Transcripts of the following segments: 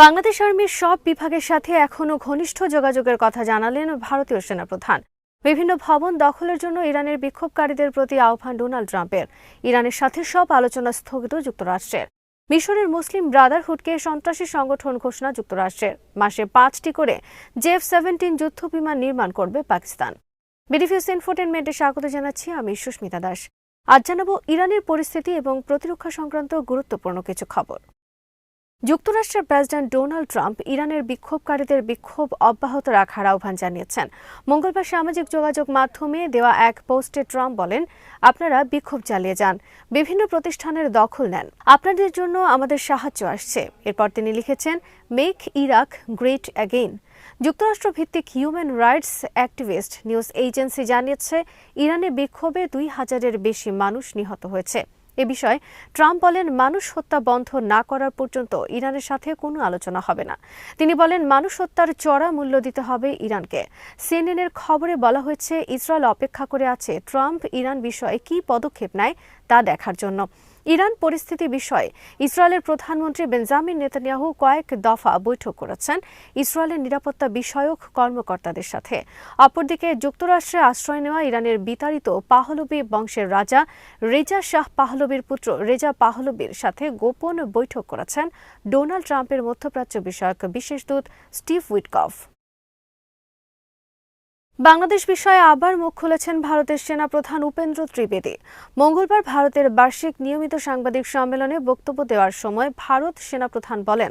বাংলাদেশ আর্মির সব বিভাগের সাথে এখনো ঘনিষ্ঠ যোগাযোগের কথা জানালেন ভারতীয় সেনাপ্রধান। বিভিন্ন ভবন দখলের জন্য ইরানের বিক্ষোভকারীদের প্রতি আহ্বান ডোনাল্ড ট্রাম্পের। ইরানের সাথে সব আলোচনা স্থগিত যুক্তরাষ্ট্রের। মিশরের মুসলিম ব্রাদারহুডকে সন্ত্রাসী সংগঠন ঘোষণা যুক্তরাষ্ট্রের। মাসে ৫টি করে জেএফ-17 যুদ্ধবিমান নির্মাণ করবে পাকিস্তান। বিডিভিউস ইনফোটেনমেন্টে স্বাগত জানাচ্ছি আমি সুস্মিতা দাস। আজ জানাবো ইরানের পরিস্থিতি এবং প্রতিরক্ষা সংক্রান্ত গুরুত্বপূর্ণ কিছু খবর। যুক্তরাষ্ট্রের প্রেসিডেন্ট ডোনাল্ড ট্রাম্প ইরানের বিক্ষোভকারীদের বিক্ষোভ অব্যাহত রাখার আহ্বান জানিয়েছেন। মঙ্গলবার সামাজিক যোগাযোগ মাধ্যমে দেওয়া এক পোস্টে ট্রাম্প বলেন, আপনারা বিক্ষোভ চালিয়ে যান, বিভিন্ন প্রতিষ্ঠানের দখল নেন, আপনাদের জন্য আমাদের সাহায্য আসছে। এরপর তিনি লিখেছেন, মেক ইরাক গ্রেট অ্যাগেইন। যুক্তরাষ্ট্র ভিত্তিক human rights activist news agency জানিয়েছে, ইরানে বিক্ষোভে ২,০০০-এর বেশি মানুষ নিহত হয়েছে। এ বিষয়ে ট্রাম্প বলেন, মানুষ হত্যা বন্ধ না করার পর্যন্ত ইরানের সাথে কোনো আলোচনা হবে না। তিনি বলেন, মানুষ হত্যার চড়া মূল্য দিতে হবে ইরানকে। সিএনএনের খবরে বলা হয়েছে, ইসরায়েল অপেক্ষা করে আছে ট্রাম্প ইরান বিষয়ে কী পদক্ষেপ নেয় তা দেখার জন্য। ইরান পরিস্থিতি বিষয়ে ইসরায়েলের প্রধানমন্ত্রী বেঞ্জামিন নেতানিয়াহু কয়েক দফা বৈঠক করেছেন ইসরায়েলের নিরাপত্তা বিষয়ক কর্মকর্তাদের সাথে। অপরদিকে যুক্তরাষ্ট্রে আশ্রয় নেওয়া ইরানের বিতাড়িত পাহলভি বংশের রাজা রেজা শাহ পাহলভির পুত্র রেজা পাহলভির সাথে গোপন বৈঠক করেছেন ডোনাল্ড ট্রাম্পের মধ্যপ্রাচ্য বিষয়ক বিশেষ দূত স্টিভ উইটকফ। বাংলাদেশ বিষয়ে আবার মুখ খুলেছেন ভারতের সেনাপ্রধান উপেন্দ্র ত্রিবেদী। মঙ্গলবার ভারতের বার্ষিক নিয়মিত সাংবাদিক সম্মেলনে বক্তব্য দেওয়ার সময় ভারত সেনাপ্রধান বলেন,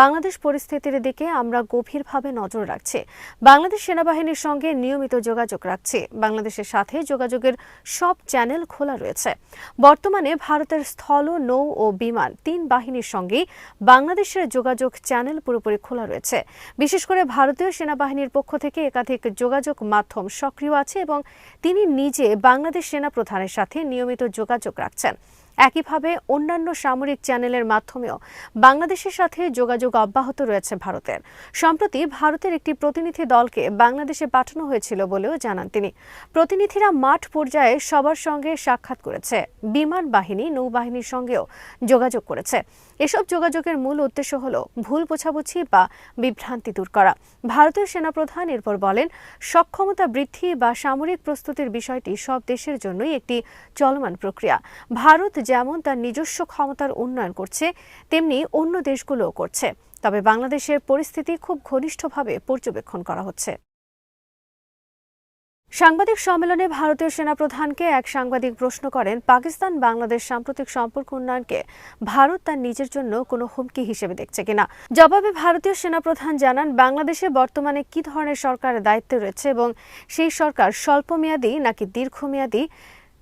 বাংলাদেশ পরিস্থিতির দিকে আমরা গভীরভাবে নজর রাখছি, বাংলাদেশ সেনাবাহিনীর সঙ্গে নিয়মিত যোগাযোগ রাখছি, বাংলাদেশের সাথে যোগাযোগের সব চ্যানেল খোলা রয়েছে। বর্তমানে ভারতের স্থল, নৌ ও বিমান ৩ বাহিনীর সঙ্গেই বাংলাদেশের যোগাযোগ চ্যানেল পুরোপুরি খোলা রয়েছে। বিশেষ করে ভারতীয় সেনাবাহিনীর পক্ষ থেকে একাধিক যোগাযোগ মাধ্যম সক্রিয় আছে এবং তিনি নিজে বাংলাদেশ সেনাপ্রধানের সাথে নিয়মিত যোগাযোগ রাখছেন। একইভাবে অন্যান্য সামরিক চ্যানেলের মাধ্যমেও বাংলাদেশের সাথে যোগাযোগ অব্যাহত রয়েছে ভারতের। সম্প্রতি ভারতের একটি প্রতিনিধি দলকে বাংলাদেশে পাঠানো হয়েছিল বলেও জানান তিনি। প্রতিনিধিরা মাঠ পর্যায়ে সবার সঙ্গে সাক্ষাৎ করেছে, বিমান বাহিনী, নৌবাহিনীর সঙ্গেও যোগাযোগ করেছে। এসব যোগাযোগের মূল উদ্দেশ্য হল ভুল বোঝাবুঝি বা বিভ্রান্তি দূর করা। ভারতীয় সেনাপ্রধান এরপর বলেন, সক্ষমতা বৃদ্ধি বা সামরিক প্রস্তুতির বিষয়টি সব দেশের জন্যই একটি চলমান প্রক্রিয়া। ভারত যেমন তার নিজস্ব ক্ষমতার উন্নয়ন করছে, তেমনি অন্য দেশগুলোও করছে। তবে বাংলাদেশের পরিস্থিতি খুব ঘনিষ্ঠভাবে পর্যবেক্ষণ করা হচ্ছে। সাংবাদিক সম্মেলনে ভারতীয় সেনাপ্রধানকে এক সাংবাদিক প্রশ্ন করেন, পাকিস্তান বাংলাদেশ সাম্প্রতিক সম্পর্ক উন্নয়নকে ভারত তার নিজের জন্য কোনো হুমকি হিসেবে দেখছে কিনা। জবাবে ভারতীয় সেনাপ্রধান জানান, বাংলাদেশে বর্তমানে কী ধরনের সরকারের দায়িত্বে রয়েছে এবং সেই সরকার স্বল্পমেয়াদী নাকি দীর্ঘমেয়াদী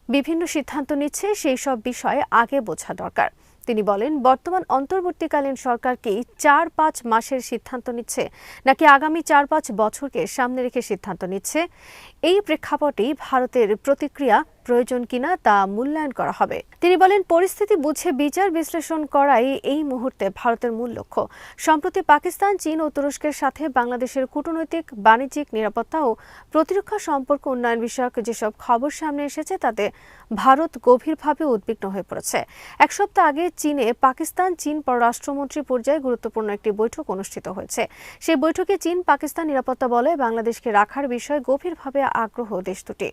বিভিন্ন সিদ্ধান্ত নিচ্ছে, সেই সব বিষয়ে আগে বোঝা দরকার। তিনি বলেন, বর্তমান অন্তর্বর্তীকালীন সরকার কি ৪-৫ মাসের সিদ্ধান্ত নিচ্ছে নাকি আগামী ৪-৫ বছরকে সামনে রেখে সিদ্ধান্ত নিচ্ছে, এই প্রেক্ষাপটেই ভারতের প্রতিক্রিয়া প্রয়োজন কিনা তা মূল্যায়ন করা হবে। তিনি বলেন, পরিস্থিতি বুঝে বিচার বিশ্লেষণ করাই এই মুহূর্তে ভারতের মূল লক্ষ্য। সম্প্রতি পাকিস্তান, চীন ও তুরস্কের সাথে বাংলাদেশের কূটনৈতিক, বাণিজ্যিক, নিরাপত্তা ও প্রতিরক্ষা সম্পর্ক উন্নয়ন বিষয়ক যেসব খবর সামনে এসেছে তাতে ভারত গভীরভাবে উদ্বিগ্ন হয়ে পড়েছে। এক সপ্তাহ আগে চীনে পাকিস্তান-চীন পররাষ্ট্রমন্ত্রী পর্যায়ে গুরুত্বপূর্ণ একটি বৈঠক অনুষ্ঠিত হয়েছে। সেই বৈঠকে চীন পাকিস্তান নিরাপত্তা বলয়ে বাংলাদেশকে রাখার বিষয়ে গভীরভাবে আগ্রহ দেশ দুটি।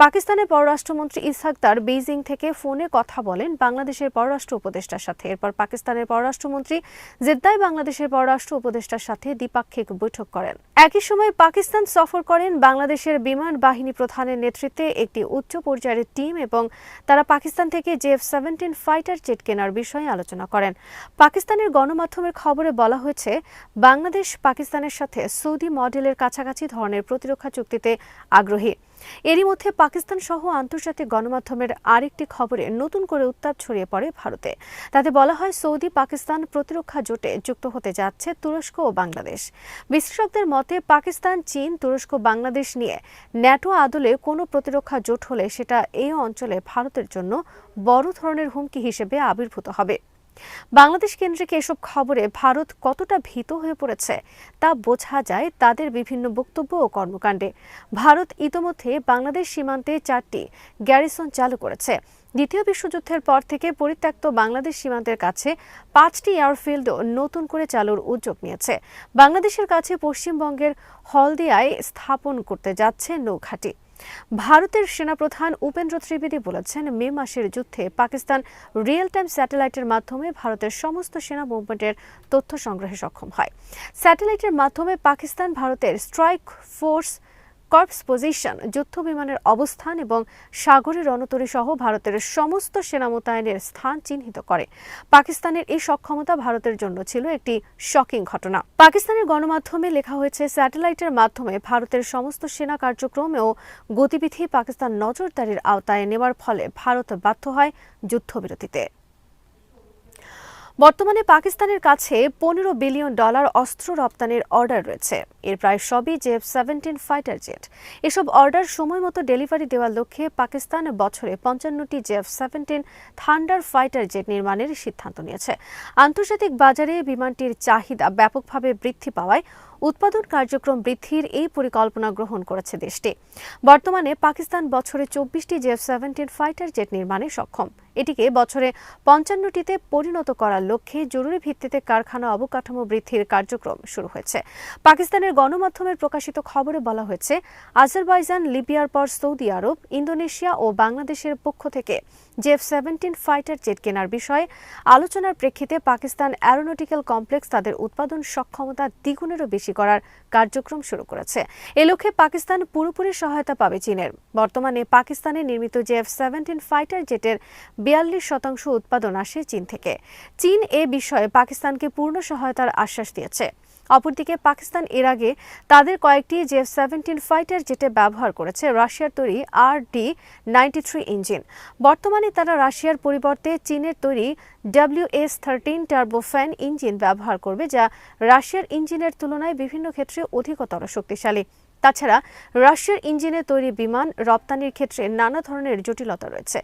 পাকিস্তানের পররাষ্ট্রমন্ত্রী ইসহাক দার বেইজিং থেকে ফোনে কথা বলেন বাংলাদেশের পররাষ্ট্র উপদেষ্টার সাথে। এরপর পাকিস্তানের পররাষ্ট্রমন্ত্রী জেদ্দায় বাংলাদেশের পররাষ্ট্র উপদেষ্টার সাথে দ্বিপাক্ষিক বৈঠক করেন। একই সময় পাকিস্তান সফর করেন বাংলাদেশের বিমান বাহিনী প্রধানের নেতৃত্বে একটি উচ্চ পর্যায়ের টিম এবং তারা পাকিস্তান থেকে জেএফ-17 ফাইটার জেট কেনার বিষয়ে আলোচনা করেন। পাকিস্তানের গণমাধ্যমের খবরে বলা হয়েছে, বাংলাদেশ পাকিস্তানের সাথে সৌদি মডেলের কাছাকাছি ধরনের প্রতিরক্ষা চুক্তিতে আগ্রহী। এরই মধ্যে পাকিস্তান সহ আন্তর্জাতিক গণমাধ্যমের আরেকটি খবরে নতুন করে উত্তাপ ছড়িয়ে পড়ে ভারতে। তাতে বলা হয়, সৌদি পাকিস্তান প্রতিরক্ষা জোটে যুক্ত হতে যাচ্ছে তুরস্ক ও বাংলাদেশ। বিশ্লেষকদের মতে, পাকিস্তান, চীন, তুরস্ক, বাংলাদেশ নিয়ে ন্যাটো আদলে কোনো প্রতিরক্ষা জোট হলে সেটা এই অঞ্চলে ভারতের জন্য বড় ধরনের হুমকি হিসেবে আবির্ভূত হবে। বাংলাদেশ কেন্দ্রিক এসব খবরে ভারত কতটা ভীত হয়ে পড়েছে তা বোঝা যায় তাদের বিভিন্ন বক্তব্য ও কর্মকাণ্ডে। ভারত ইতোমধ্যে বাংলাদেশ সীমান্তে 4টি গ্যারিসন চালু করেছে। দ্বিতীয় বিশ্বযুদ্ধের পর থেকে পরিত্যক্ত বাংলাদেশ সীমান্তের কাছে 5টি এয়ারফিল্ডও নতুন করে চালুর উদ্যোগ নিয়েছে। বাংলাদেশের কাছে পশ্চিমবঙ্গের হলদিয়ায় স্থাপন করতে যাচ্ছে নৌঘাঁটি। ভারতের সেনাপ্রধান উপেন্দ্র ত্রিবেদী বলেছেন, মে মাসের যুদ্ধে পাকিস্তান রিয়েল টাইম স্যাটেলাইটের মাধ্যমে ভারতের সমস্ত সেনা মুভমেন্টের তথ্য সংগ্রহে সক্ষম হয়। স্যাটেলাইটের মাধ্যমে পাকিস্তান ভারতের স্ট্রাইক ফোর্স, কর্পস পজিশন, যুদ্ধ বিমানের অবস্থান এবং সাগরে রণতরী সহ ভারতের সমস্ত সেনা মোতায়েনের স্থান চিহ্নিত করে। পাকিস্তানের এই সক্ষমতা ভারতের জন্য ছিল একটি শকিং ঘটনা। পাকিস্তানের গণমাধ্যমে লেখা হয়েছে, স্যাটেলাইটের মাধ্যমে ভারতের সমস্ত সেনা কার্যক্রম ও গতিবিধি পাকিস্তান নজরদারির আওতায় নেওয়ার ফলে ভারত বাধ্য হয় যুদ্ধবিরতিতে। বর্তমানে পাকিস্তানের কাছে $15 বিলিয়ন অস্ত্র রপ্তানির অর্ডার রয়েছে। এর প্রায় সবই JF-17 ফাইটার জেট। এসব অর্ডার সময়মতো ডেলিভারি দেওয়ার লক্ষ্যে পাকিস্তান বছরে 55টি JF-17 থান্ডার ফাইটার জেট নির্মাণের সিদ্ধান্ত নিয়েছে। আন্তর্জাতিক বাজারে বিমানটির চাহিদা ব্যাপকভাবে বৃদ্ধি পাওয়ায় উৎপাদন কার্যক্রম বৃদ্ধির এই পরিকল্পনা গ্রহণ করেছে দেশটি। বর্তমানে পাকিস্তান বছরে 24টি JF-17 ফাইটার জেট নির্মাণে সক্ষম। এটিকে বছরে 55টিতে পরিণত করার লক্ষ্যে জরুরি ভিত্তিতে কারখানা অবকাঠামো বৃদ্ধির কার্যক্রম শুরু হয়েছে। পাকিস্তানের গণমাধ্যমের প্রকাশিত খবরে বলা হয়েছে, আজারবাইজান, লিবিয়ার পর সৌদি আরব, ইন্দোনেশিয়া ও বাংলাদেশের পক্ষ থেকে JF-17 ফাইটার জেট কেনার বিষয়ে আলোচনার প্রেক্ষিতে পাকিস্তান অ্যারোনটিক্যাল কমপ্লেক্স তাদের উৎপাদন সক্ষমতা দ্বিগুণেরও বেশি করার কার্যক্রম শুরু করেছে। এ লক্ষ্যে পাকিস্তান পুরোপুরি সহায়তা পাবে চীনের। বর্তমানে পাকিস্তানে নির্মিত JF-17 ফাইটার জেটের 42% উৎপাদন আসে চীন থেকে। চীন এ বিষয়ে পাকিস্তানকে পূর্ণ সহায়তার আশ্বাস দিয়েছে। অপরদিকে পাকিস্তান এর আগে তাদের কয়েকটি JF-17 ফাইটার জেটে ব্যবহার করেছে রাশিয়ার তৈরি RD-93 ইঞ্জিন। বর্তমানে তারা রাশিয়ার পরিবর্তে চীনের তৈরি WS-13 টার্বোফ্যান ইঞ্জিন ব্যবহার করবে, যা রাশিয়ার ইঞ্জিনের তুলনায় বিভিন্ন ক্ষেত্রে অধিকতর শক্তিশালী। তাছাড়া রাশিয়ার ইঞ্জিনে তৈরি বিমান রপ্তানির ক্ষেত্রে নানা ধরনের জটিলতা রয়েছে,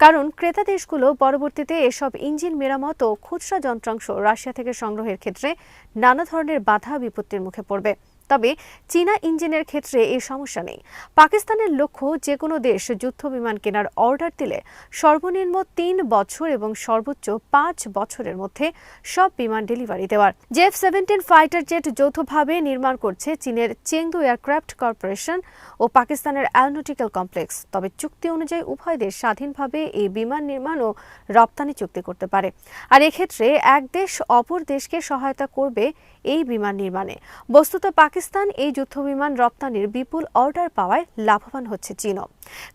কারণ ক্রেতা দেশগুলো পরবর্তীতে এসব ইঞ্জিন মেরামত ও খুচরা যন্ত্রাংশ রাশিয়া থেকে সংগ্রহের ক্ষেত্রে নানা ধরনের বাধা বিপত্তির মুখে পড়বে। তবে চীনা ইঞ্জিনের ক্ষেত্রে এই সমস্যা নেই। পাকিস্তানের লক্ষ্য, যে কোনো দেশ যুদ্ধ বিমান কেনার অর্ডার দিলে সর্বনিম্ন 3 বছর এবং সর্বোচ্চ 5 বছরের মধ্যে সব বিমান ডেলিভারি দেওয়ার। JF-17 ফাইটার জেট যৌথভাবে নির্মাণ করছে চীনের চেংদু এয়ারক্রাফট কর্পোরেশন ও পাকিস্তানের অ্যারোনটিক্যাল কমপ্লেক্স। তবে চুক্তি অনুযায়ী উভয় দেশ স্বাধীনভাবে এই বিমান নির্মাণ ও রপ্তানি চুক্তি করতে পারে, আর এক্ষেত্রে এক দেশ অপর দেশকে সহায়তা করবে এই বিমান নির্মাণে। বস্তুত পাকিস্তান এই যুদ্ধবিমান রপ্তানির বিপুল অর্ডার পাওয়ায় লাভবান হচ্ছে চীনও,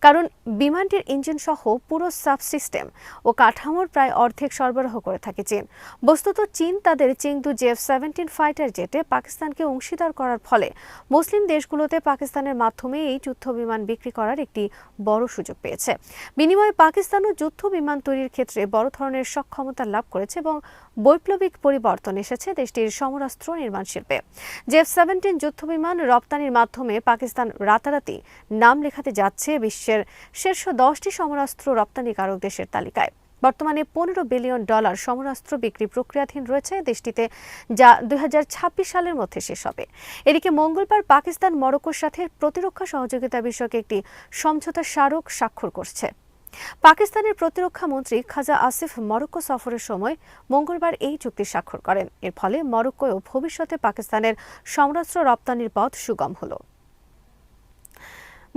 কারণ বিমানটির ইঞ্জিন সহ পুরো সাবসিস্টেম ও কাঠামোর প্রায় অর্ধেক সরবরাহ করে থাকে চীন। বস্তুত চীন তাদের চেংদু JF-17 ফাইটার জেটে পাকিস্তানকে অংশীদার করার ফলে মুসলিম দেশগুলোতে পাকিস্তানের মাধ্যমে এই যুদ্ধ বিমান বিক্রি করার একটি বড় সুযোগ পেয়েছে। বিনিময়ে পাকিস্তানও যুদ্ধ বিমান তৈরির ক্ষেত্রে বড় ধরনের সক্ষমতা লাভ করেছে এবং বৈপ্লবিক পরিবর্তন এসেছে দেশটির সমরাস্ত্র নির্মাণ শিল্পে। JF-17 যুদ্ধবিমান রপ্তানির মাধ্যমে পাকিস্তান রাতারাতি নাম লেখাতে যাচ্ছে বিশ্বের শীর্ষ 10টি সমরাস্ত্র রপ্তানিকারক দেশের তালিকায়। বর্তমানে $15 বিলিয়ন সমরাস্ত্র বিক্রি প্রক্রিয়াধীন রয়েছে দেশটিতে, যা 2026 সালের মধ্যে শেষ হবে। এদিকে মঙ্গলবার পাকিস্তান মরক্কোর সাথে প্রতিরক্ষা সহযোগিতা বিষয়ক একটি সমঝোতা স্মারক স্বাক্ষর করছে। পাকিস্তানের প্রতিরক্ষা মন্ত্রী খাজা আসিফ মরক্কো সফরের সময় মঙ্গলবার এই চুক্তি স্বাক্ষর করেন। এর ফলে মরক্কোয়ও ভবিষ্যতে পাকিস্তানের সমরাস্ত্র রপ্তানির পথ সুগম হল।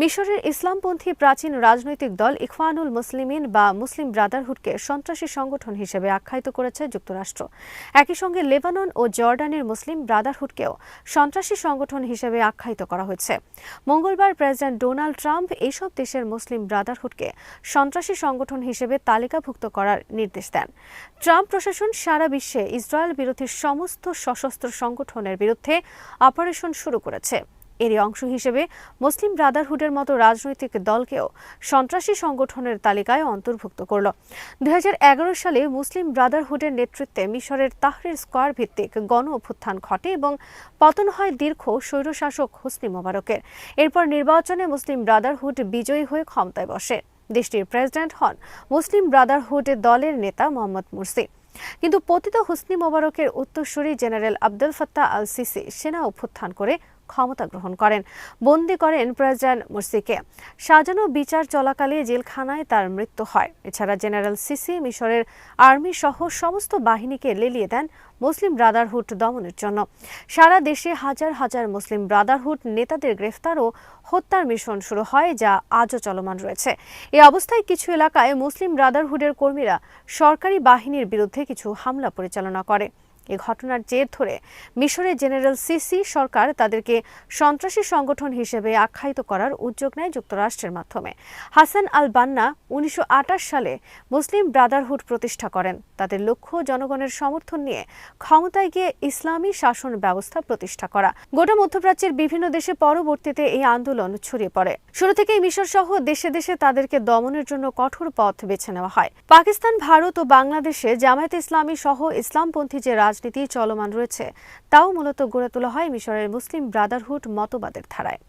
মিশরের ইসলামপন্থী প্রাচীন রাজনৈতিক দল ইখওয়ানুল মুসলিমিন বা মুসলিম ব্রাদারহুডকে সন্ত্রাসী সংগঠন হিসেবে আখ্যায়িত করেছে যুক্তরাষ্ট্র। একই সঙ্গে লেবানন ও জর্ডানের মুসলিম ব্রাদারহুডকেও সন্ত্রাসী সংগঠন হিসেবে আখ্যায়িত করা হয়েছে। মঙ্গলবার প্রেসিডেন্ট ডোনাল্ড ট্রাম্প এইসব দেশের মুসলিম ব্রাদারহুডকে সন্ত্রাসী সংগঠন হিসেবে তালিকাভুক্ত করার নির্দেশ দেন। ট্রাম্প প্রশাসন সারা বিশ্বে ইসরায়েল বিরোধী সমস্ত সশস্ত্র সংগঠনের বিরুদ্ধে অপারেশন শুরু করেছে। এরই অংশ হিসেবে মুসলিম ব্রাদারহুডের মতো রাজনৈতিক দলকেও সন্ত্রাসী সংগঠনের তালিকায় অন্তর্ভুক্ত করল। 2011 সালে মুসলিম ব্রাদারহুডের নেতৃত্বে মিশরের তাহরির স্কয়ার ভিত্তিক গণ অভ্যুত্থান ঘটে এবং পতন হয় দীর্ঘ স্বৈরশাসক হোসনি মোবারকের। এরপর নির্বাচনে মুসলিম ব্রাদারহুড বিজয়ী হয়ে ক্ষমতায় বসে। দেশটির প্রেসিডেন্ট হন মুসলিম ব্রাদারহুড দলের নেতা মোহাম্মদ মুরসি। কিন্তু পতিত হোসনি মোবারকের উত্তরসূরি general Abdul Fattah al CC সেনা অভ্যুত্থান করে ক্ষমতা গ্রহণ করেন, বন্দী করেন প্রেসিডেন্ট মুরসিকে। সাজানো বিচার চলাকালে জেলখানায় তার মৃত্যু হয়। এছাড়া জেনারেল সিসি মিশরের আর্মি সহ সমস্ত বাহিনীকে লেলিয়ে দেন মুসলিম ব্রাদারহুড দমনের জন্য। সারা দেশে হাজার হাজার মুসলিম ব্রাদারহুড নেতাদের গ্রেফতার ও হত্যার মিশন শুরু হয়, যা আজও চলমান রয়েছে। এই অবস্থায় কিছু এলাকায় মুসলিম ব্রাদারহুডের কর্মীরা সরকারি বাহিনীর বিরুদ্ধে কিছু হামলা পরিচালনা করে। এই ঘটনার জের ধরে মিশরের জেনারেল সিসি সরকার তাদেরকে সন্ত্রাসী সংগঠন হিসেবে আখ্যায়িত করার উদ্যোগ নেয় যুক্তরাষ্ট্রের মাধ্যমে। হাসান আল বান্না 1928 সালে মুসলিম ব্রাদারহুড প্রতিষ্ঠা করেন। তাদের লক্ষ্য জনগণের সমর্থন নিয়ে ক্ষমতায় গিয়ে ইসলামী শাসন ব্যবস্থা প্রতিষ্ঠা করা। গোটা মধ্যপ্রাচ্যের বিভিন্ন দেশে পরবর্তীতে এই আন্দোলন ছড়িয়ে পড়ে। শুরু থেকেই মিশর সহ দেশে দেশে তাদেরকে দমনের জন্য কঠোর পথ বেছে নেওয়া হয়। পাকিস্তান, ভারত ও বাংলাদেশে জামায়াতে ইসলামী সহ ইসলামপন্থী যে রাজনীতি চলমান রয়েছে, তাও মূলত গড়ে তোলা হয় মিশরের মুসলিম ব্রাদারহুড মতবাদের ধারায়।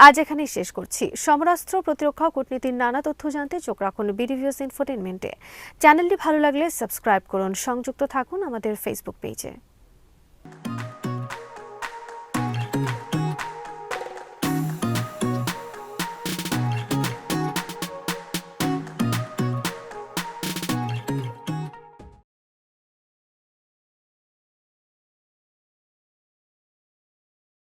আজ এখানেই শেষ করছি। সমরাস্ত্র, প্রতিরক্ষা ও কূটনীতির নানা তথ্য জানতে চোখ রাখুন বিডিভিউজ ইনফোটেইনমেন্টে। চ্যানেলটি ভালো লাগলে সাবস্ক্রাইব করুন, সংযুক্ত থাকুন আমাদের ফেসবুক পেজে।